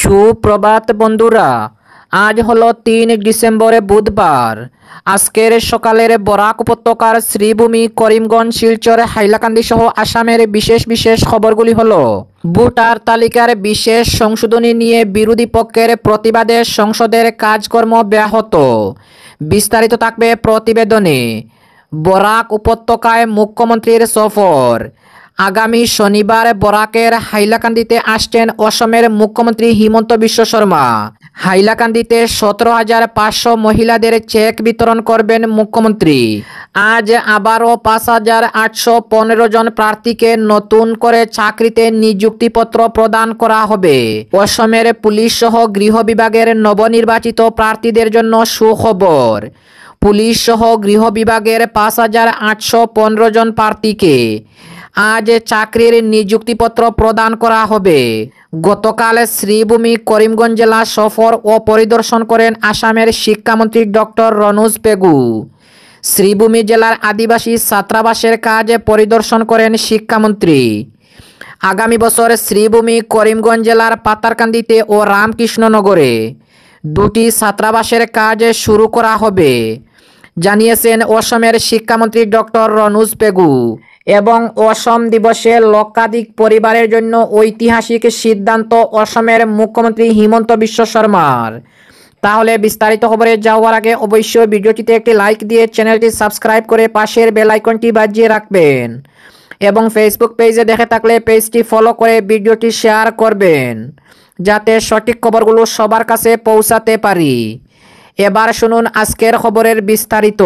সুপ্রভাত বন্ধুরা, আজ হলো ৩ ডিসেম্বর বুধবার। আজকের সকালের বরাক উপত্যকার শ্রীভূমি, করিমগঞ্জ, শিলচর, হাইলাকান্দি সহ আসামের বিশেষ বিশেষ খবরগুলি হলো: ভোটার তালিকার বিশেষ সংশোধনী নিয়ে বিরোধী পক্ষের প্রতিবাদে সংসদের কাজকর্ম ব্যাহত। বিস্তারিত থাকবে প্রতিবেদনে। বরাক উপত্যকায় মুখ্যমন্ত্রীর সফর। আগামী শনিবার বরাকের হাইলাকান্দিতে আসছেন অসমের মুখ্যমন্ত্রী হিমন্ত বিশ্ব শর্মা। হাইলাকান্দিতে 17,500 মহিলাদের চেক বিতরণ করবেন মুখ্যমন্ত্রী। আজ আবারও 5,815 জন প্রার্থীকে নতুন করে চাকরিতে নিযুক্তিপত্র প্রদান করা হবে। অসমের পুলিশ সহ গৃহ বিভাগের নবনির্বাচিত প্রার্থীদের জন্য সুখবর। পুলিশ সহ গৃহ বিভাগের 5,815 জন প্রার্থীকে আজ চাকরির নিযুক্তিপত্র প্রদান করা হবে। গতকাল শ্রীভূমি, করিমগঞ্জ জেলা সফর ও পরিদর্শন করেন আসামের শিক্ষামন্ত্রী ডক্টর রনোজ পেগু। শ্রীভূমি জেলার আদিবাসী ছাত্রাবাসের কাজ পরিদর্শন করেন শিক্ষামন্ত্রী। আগামী বছর শ্রীভূমি, করিমগঞ্জ জেলার পাতারকান্দিতে ও রামকৃষ্ণনগরে 2টি ছাত্রাবাসের কাজ শুরু করা হবে, জানিয়েছেন অসমের শিক্ষামন্ত্রী ডক্টর রনোজ পেগু। এবং অসম দিবসে লক্ষাধিক পরিবারের জন্য ঐতিহাসিক সিদ্ধান্ত অসমের মুখ্যমন্ত্রী হিমন্ত বিশ্ব শর্মার। তাহলে বিস্তারিত খবরে যাওয়ার আগে অবশ্যই ভিডিওটিতে একটি লাইক দিয়ে চ্যানেলটি সাবস্ক্রাইব করে পাশের বেল আইকনটি বাজিয়ে রাখবেন এবং ফেসবুক পেজে দেখে থাকলে পেজটি ফলো করে ভিডিওটি শেয়ার করবেন, যাতে সঠিক খবরগুলো সবার কাছে পৌঁছাতে পারি। এবার শুনুন আজকের খবরের বিস্তারিত।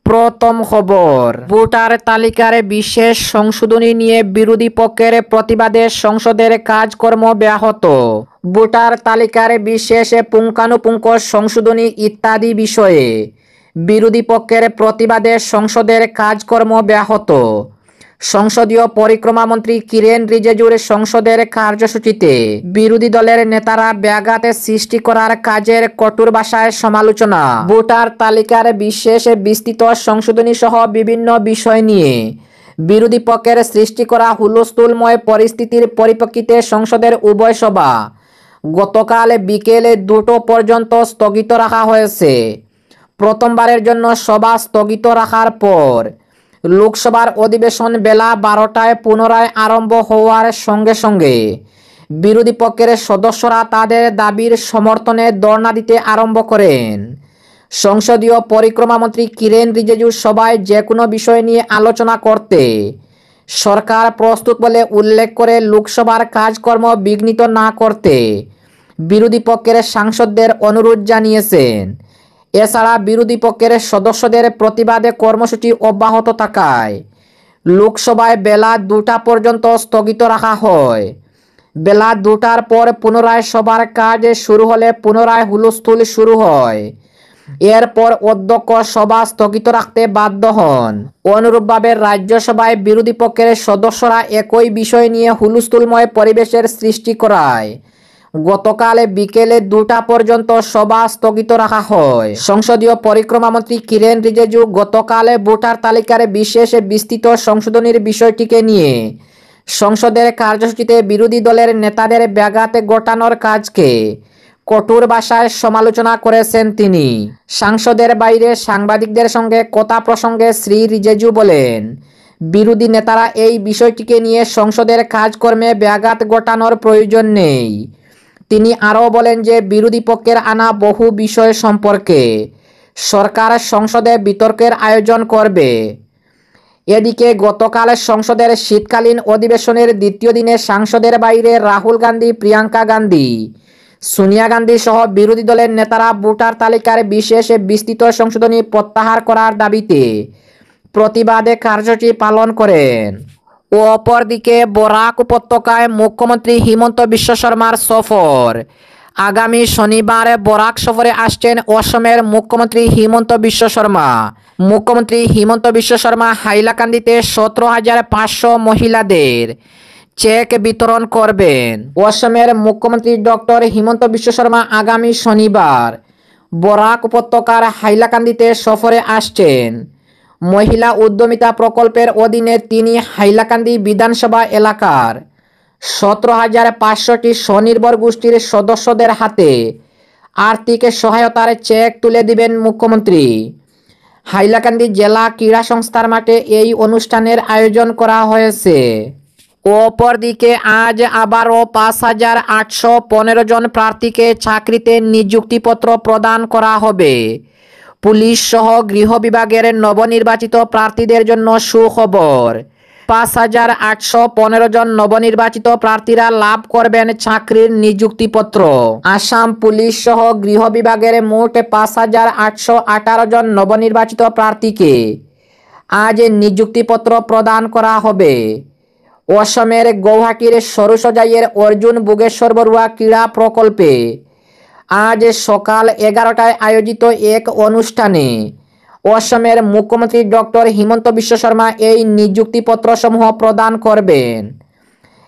প্রথম খবর, ভোটার তালিকার বিশেষ সংশোধনী নিয়ে বিরোধী পক্ষের প্রতিবাদে সংসদের কাজকর্ম ব্যাহত। ভোটার তালিকার বিশেষ পুঙ্খানুপুঙ্খ সংশোধনী ইত্যাদি বিষয়ে বিরোধী পক্ষের প্রতিবাদে সংসদের কাজকর্ম ব্যাহত। সংসদীয় পরিক্রমা মন্ত্রী কিরেন রিজিজুর সংসদের কার্যসূচিতে বিরোধী দলের নেতারা ব্যাঘাত সৃষ্টি করার কাজের কঠোর ভাষায় সমালোচনা। ভোটার তালিকার বিশেষ বিস্তৃত সংশোধনী সহ বিভিন্ন বিষয় নিয়ে বিরোধী পক্ষের সৃষ্টি করা হুলস্থুলময় পরিস্থিতির পরিপ্রেক্ষিতে সংসদের উভয় সভা গতকাল বিকেল 2টো পর্যন্ত স্থগিত রাখা হয়েছে। প্রথমবারের জন্য সভা স্থগিত রাখার পর লোকসভার অধিবেশন বেলা 12টায় পুনরায় আরম্ভ হওয়ার সঙ্গে সঙ্গে বিরোধী পক্ষের সদস্যরা তাদের দাবির সমর্থনে ধর্ণা দিতে আরম্ভ করেন। সংসদীয় পরিক্রমা মন্ত্রী কিরেন রিজিজু সভায় যে কোনো বিষয় নিয়ে আলোচনা করতে সরকার প্রস্তুত বলে উল্লেখ করে লোকসভার কাজকর্ম বিঘ্নিত না করতে বিরোধী পক্ষের সাংসদদের অনুরোধ জানিয়েছেন। এছাড়া বিরোধী পক্ষের সদস্যদের প্রতিবাদে কর্মসূচি অব্যাহত থাকায় লোকসভায় বেলা 2টা পর্যন্ত স্থগিত রাখা হয়। বেলা 2টার পর পুনরায় সভার কাজ শুরু হলে পুনরায় হুলস্থুল শুরু হয়। এরপর অধ্যক্ষ সভা স্থগিত রাখতে বাধ্য হন। অনুরূপভাবে রাজ্যসভায় বিরোধী পক্ষের সদস্যরা একই বিষয় নিয়ে হুলস্থুলময় পরিবেশের সৃষ্টি করায় গতকাল বিকেলে 2টা পর্যন্ত সভা স্থগিত রাখা হয়। সংসদীয় পরিক্রমা মন্ত্রী কিরেন রিজিজু গতকাল ভোটার তালিকার বিশেষ বিস্তৃত সংশোধনীর বিষয়টিকে নিয়ে সংসদের কার্যসূচিতে বিরোধী দলের নেতাদের ব্যাঘাত ঘটানোর কাজকে কঠোর ভাষায় সমালোচনা করেছেন তিনি। সংসদের বাইরে সাংবাদিকদের সঙ্গে কথা প্রসঙ্গে শ্রী রিজিজু বলেন, বিরোধী নেতারা এই বিষয়টিকে নিয়ে সংসদের কাজকর্মে ব্যাঘাত ঘটানোর প্রয়োজন নেই। তিনি আরও বলেন যে বিরোধী পক্ষের আনা বহু বিষয় সম্পর্কে সরকার সংসদে বিতর্কের আয়োজন করবে। এদিকে গতকাল সংসদের শীতকালীন অধিবেশনের দ্বিতীয় দিনে সংসদের বাইরে রাহুল গান্ধী, প্রিয়াঙ্কা গান্ধী, সোনিয়া গান্ধী সহ বিরোধী দলের নেতারা ভোটার তালিকার বিশেষ বিস্তৃত সংশোধনী প্রত্যাহার করার দাবিতে প্রতিবাদে কার্যসূচি পালন করেন। অপরদিকে বরাক উপত্যকায় মুখ্যমন্ত্রী হিমন্ত বিশ্ব শর্মার সফর। আগামী শনিবার বরাক সফরে আসছেন অসমের মুখ্যমন্ত্রী হিমন্ত বিশ্ব শর্মা। মুখ্যমন্ত্রী হিমন্ত বিশ্ব শর্মা হাইলাকান্দিতে 17,500 মহিলাদের চেক বিতরণ করবেন। অসমের মুখ্যমন্ত্রী ডক্টর হিমন্ত বিশ্ব শর্মা আগামী শনিবার বরাক উপত্যকার হাইলাকান্দিতে সফরে আসছেন। মহিলা উদ্যমিতা প্রকল্পের অধীনে তিনি হাইলাকান্দি বিধানসভা এলাকার 17,500টি স্বনির্ভর গোষ্ঠীর সদস্যদের হাতে আর্থিক সহায়তার চেক তুলে দিবেন মুখ্যমন্ত্রী। হাইলাকান্দি জেলা ক্রীড়া সংস্থার মাঠে এই অনুষ্ঠানের আয়োজন করা হয়েছে। অপরদিকে আজ আবারও 5,815 জন প্রার্থীকে চাকরিতে নিযুক্তিপত্র প্রদান করা হবে। পুলিশ সহ গৃহ বিভাগের নবনির্বাচিত প্রার্থীদের জন্য সুখবর। 5,815 জন নবনির্বাচিত প্রার্থীরা লাভ করবেন চাকরির নিযুক্তিপত্র। আসাম পুলিশ সহ গৃহ বিভাগের মোট 5,818 জন নবনির্বাচিত প্রার্থীকে আজ নিযুক্তিপত্র প্রদান করা হবে। অসমের গৌহাটির সরুসজাইয়ের অর্জুন বুগেশ্বর বড়ুয়া ক্রীড়া প্রকল্পে আজ সকাল 11টায় আয়োজিত এক অনুষ্ঠানে অসমের মুখ্যমন্ত্রী ডক্টর হিমন্ত বিশ্ব শর্মা এই নিযুক্তিপত্র সমূহ প্রদান করবেন।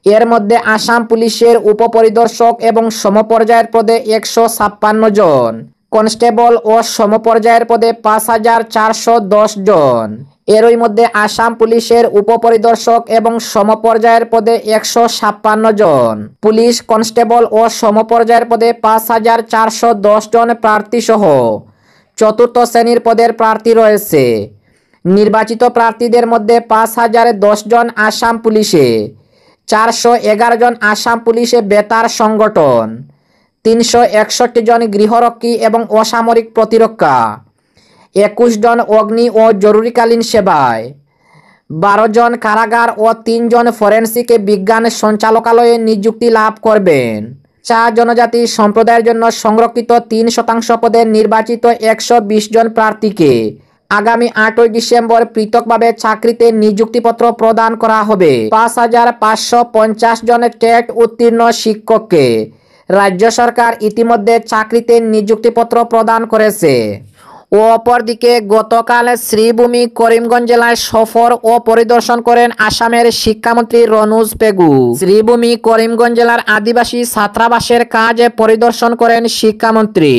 এর মধ্যে আসাম পুলিশের উপপরিদর্শক এবং সমপর্যায়ের পদে 156 জন, কনস্টেবল ও সমপর্যায়ের পদে 5,410 জন। এরই মধ্যে আসাম পুলিশের উপপরিদর্শক এবং সমপর্যায়ের পদে 156 জন, পুলিশ কনস্টেবল ও সমপর্যায়ের পদে 5,410 জন প্রার্থী সহ চতুর্থ শ্রেণীর পদের প্রার্থী রয়েছে। নির্বাচিত প্রার্থীদের মধ্যে 5,010 জন আসাম পুলিশে, 411 জন আসাম পুলিশে বেতার সংগঠন, 361 জন গৃহরক্ষী এবং অসামরিক প্রতিরক্ষা, 21 জন অগ্নি ও জরুরিকালীন সেবায়, 12 জন কারাগার ও 3 জন ফরেনসিক বিজ্ঞান সঞ্চালকালয়ে নিযুক্তি লাভ করবেন। চা জনজাতি সম্প্রদায়ের জন্য সংরক্ষিত 3% পদে নির্বাচিত 120 জন প্রার্থীকে আগামী 8ই ডিসেম্বর পৃথকভাবে চাকরিতে নিযুক্তিপত্র প্রদান করা হবে। 5,550 জন টেট উত্তীর্ণ শিক্ষককে রাজ্য সরকার ইতিমধ্যে চাকরিতে নিযুক্তিপত্র প্রদান করেছে। অপরদিকে গতকাল শ্রীভূমি করিমগঞ্জ জেলায় সফর ও পরিদর্শন করেন আসামের শিক্ষামন্ত্রী রনোজ পেগু। শ্রীভূমি করিমগঞ্জ জেলার আদিবাসী ছাত্রাবাসের কাজ পরিদর্শন করেন শিক্ষামন্ত্রী।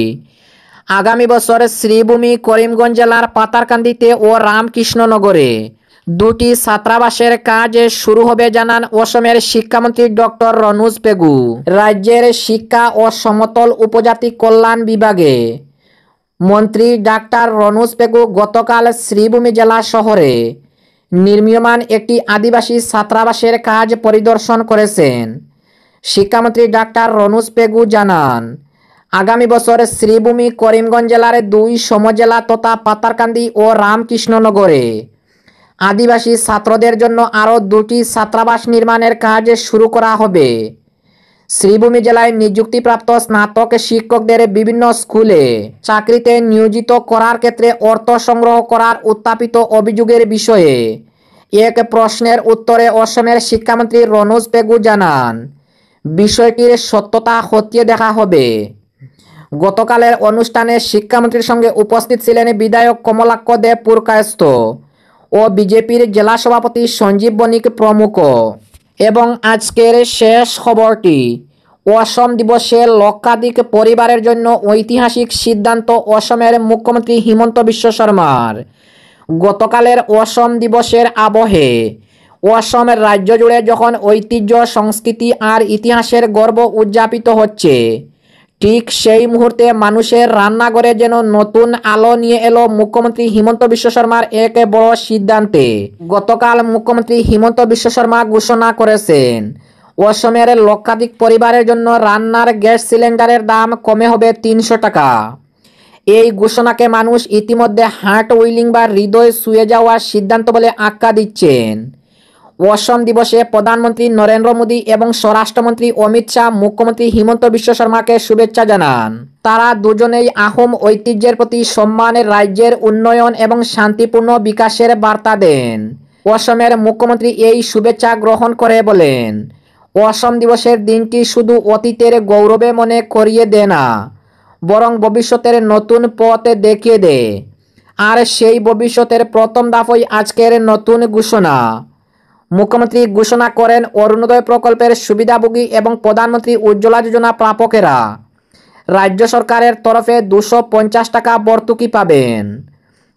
আগামী বছর শ্রীভূমি করিমগঞ্জ জেলার পাতারকান্দিতে ও রামকৃষ্ণনগরে 2টি ছাত্রাবাসের কাজ শুরু হবে জানান অসমের শিক্ষামন্ত্রী ডক্টর রনোজ পেগু। রাজ্যের শিক্ষা ও সমতল উপজাতি কল্যাণ বিভাগে মন্ত্রী ডাক্তার রনোজ পেগু গতকাল শ্রীভূমি জেলা শহরে নির্মীয়মান একটি আদিবাসী ছাত্রাবাসের কাজ পরিদর্শন করেছেন। শিক্ষামন্ত্রী ডাক্তার রনোজ পেগু জানান, আগামী বছর শ্রীভূমি করিমগঞ্জ জেলার 2 সমজেলা তথা পাতারকান্দি ও রামকৃষ্ণনগরে আদিবাসী ছাত্রদের জন্য আরও 2টি ছাত্রাবাস নির্মাণের কাজ শুরু করা হবে। শ্রীভূমি জেলায় নিযুক্তিপ্রাপ্ত স্নাতক শিক্ষকদের বিভিন্ন স্কুলে চাকরিতে নিয়োজিত করার ক্ষেত্রে অর্থ সংগ্রহ করার উত্থাপিত অভিযোগের বিষয়ে এক প্রশ্নের উত্তরে অসমের শিক্ষামন্ত্রী রনোজ পেগু জানান, বিষয়টির সত্যতা খতিয়ে দেখা হবে। গতকালের অনুষ্ঠানে শিক্ষামন্ত্রীর সঙ্গে উপস্থিত ছিলেন বিধায়ক কমলাক্ষ দেব পুরকায়স্থ ও বিজেপির জেলা সভাপতি সঞ্জীব বণিক প্রমুখ। এবং আজকের শেষ খবরটি, অসম দিবসে লক্ষাধিক পরিবারের জন্য ঐতিহাসিক সিদ্ধান্ত অসমের মুখ্যমন্ত্রী হিমন্ত বিশ্ব শর্মার। গতকালের অসম দিবসের আবহে অসমের রাজ্য জুড়ে যখন ঐতিহ্য, সংস্কৃতি আর ইতিহাসের গর্ব উদযাপিত হচ্ছে, ঠিক সেই মুহূর্তে মানুষের রান্নাঘরে যেন নতুন আলো নিয়ে এলো মুখ্যমন্ত্রী হিমন্ত বিশ্ব শর্মার এক বড় সিদ্ধান্তে। গতকাল মুখ্যমন্ত্রী হিমন্ত বিশ্ব শর্মা ঘোষণা করেছেন, অসমের লক্ষাধিক পরিবারের জন্য রান্নার গ্যাস সিলিন্ডারের দাম কমে হবে 300 টাকা। এই ঘোষণাকে মানুষ ইতিমধ্যে হার্ট উইলিং বা হৃদয় ছুঁয়ে যাওয়ার সিদ্ধান্ত বলে আখ্যা দিচ্ছেন। অসম দিবসে প্রধানমন্ত্রী নরেন্দ্র মোদী এবং স্বরাষ্ট্রমন্ত্রী অমিত শাহ মুখ্যমন্ত্রী হিমন্ত বিশ্ব শর্মাকে শুভেচ্ছা জানান। তারা দুজনেই আহোম ঐতিহ্যের প্রতি সম্মানের, রাজ্যের উন্নয়ন এবং শান্তিপূর্ণ বিকাশের বার্তা দেন। অসমের মুখ্যমন্ত্রী এই শুভেচ্ছা গ্রহণ করে বলেন, অসম দিবসের দিনটি শুধু অতীতের গৌরবে মনে করিয়ে দেয় না, বরং ভবিষ্যতের নতুন পথ দেখিয়ে দেয়। আর সেই ভবিষ্যতের প্রথম ধাপই আজকের নতুন ঘোষণা। মুখ্যমন্ত্রী ঘোষণা করেন, অরুণোদয় প্রকল্পের সুবিধাভোগী এবং প্রধানমন্ত্রী উজ্জ্বলা যোজনা প্রাপকেরা রাজ্য সরকারের তরফে 250 টাকা ভর্তুকি পাবেন।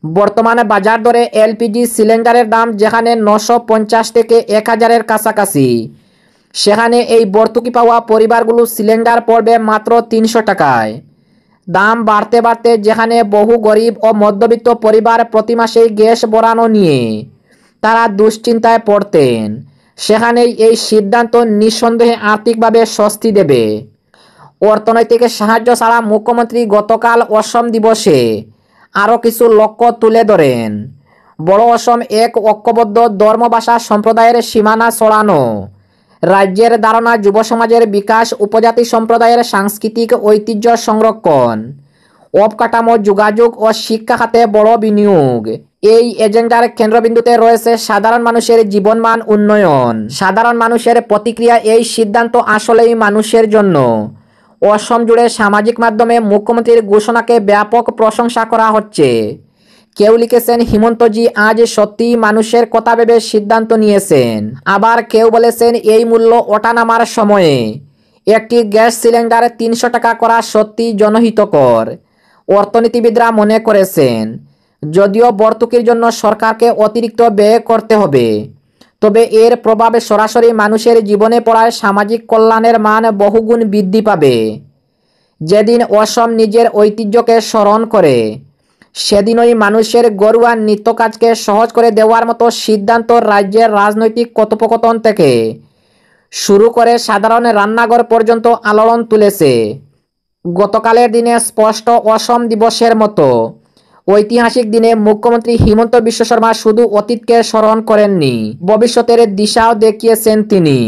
বর্তমানে বাজার দরে এলপিজি সিলিন্ডারের দাম যেখানে 950 থেকে 1000-এর কাছাকাছি, সেখানে এই ভর্তুকি পাওয়া পরিবারগুলো সিলিন্ডার পড়বে মাত্র 300 টাকায়। দাম বাড়তে বাড়তে যেখানে বহু গরিব ও মধ্যবিত্ত পরিবার প্রতি মাসেই গ্যাস ভরানো নিয়ে তারা দুশ্চিন্তায় পড়তেন, সেখানেই এই সিদ্ধান্ত নিঃসন্দেহে আর্থিকভাবে স্বস্তি দেবে। অর্থনৈতিক সাহায্য ছাড়া মুখ্যমন্ত্রী গতকাল অসম দিবসে আরও কিছু লক্ষ্য তুলে ধরেন। বড় অসম এক ঐক্যবদ্ধ ধর্ম ভাষা সম্প্রদায়ের সীমানা ছড়ানো, রাজ্যের ধারণা যুব সমাজের বিকাশ, উপজাতি সম্প্রদায়ের সাংস্কৃতিক ঐতিহ্য সংরক্ষণ, অবকাঠামো, যোগাযোগ ও শিক্ষা খাতে বড় বিনিয়োগ। এই এজেন্ডার কেন্দ্রবিন্দুতে রয়েছে সাধারণ মানুষের জীবনমান উন্নয়ন। সাধারণ মানুষের প্রতিক্রিয়া এই সিদ্ধান্ত আসলেই মানুষের জন্য। অসম জুড়ে সামাজিক মাধ্যমে মুখ্যমন্ত্রীর ঘোষণাকে ব্যাপক প্রশংসা করা হচ্ছে। কেউ লিখেছেন, হিমন্তজি আজ সত্যিই মানুষের কথা ভেবে সিদ্ধান্ত নিয়েছেন। আবার কেউ বলেছেন, এই মূল্য ওঠানামার সময়ে একটি গ্যাস সিলিন্ডার 300 টাকা করা সত্যি জনহিতকর। অর্থনীতিবিদরা মনে করেছেন, যদিও ভর্তুকির জন্য সরকারকে অতিরিক্ত ব্যয় করতে হবে, তবে এর প্রভাবে সরাসরি মানুষের জীবনে পড়ায় সামাজিক কল্যাণের মান বহুগুণ বৃদ্ধি পাবে। যেদিন অসম নিজের ঐতিহ্যকে স্মরণ করে, সেদিনই মানুষের ঘরোয়া নিত্যকাজকে সহজ করে দেওয়ার মতো সিদ্ধান্ত রাজ্যের রাজনৈতিক কথোপকথন থেকে শুরু করে সাধারণ রান্নাঘর পর্যন্ত আলোড়ন তুলেছে। গতকালের দিনে স্পষ্ট অসম দিবসের মতো ঐতিহাসিক দিনে মুখ্যমন্ত্রী হিমন্ত বিশ্ব শর্মা শুধু অতীতকে স্মরণ করেননি, ভবিষ্যতের দিশাও দেখিয়েছেন তিনি।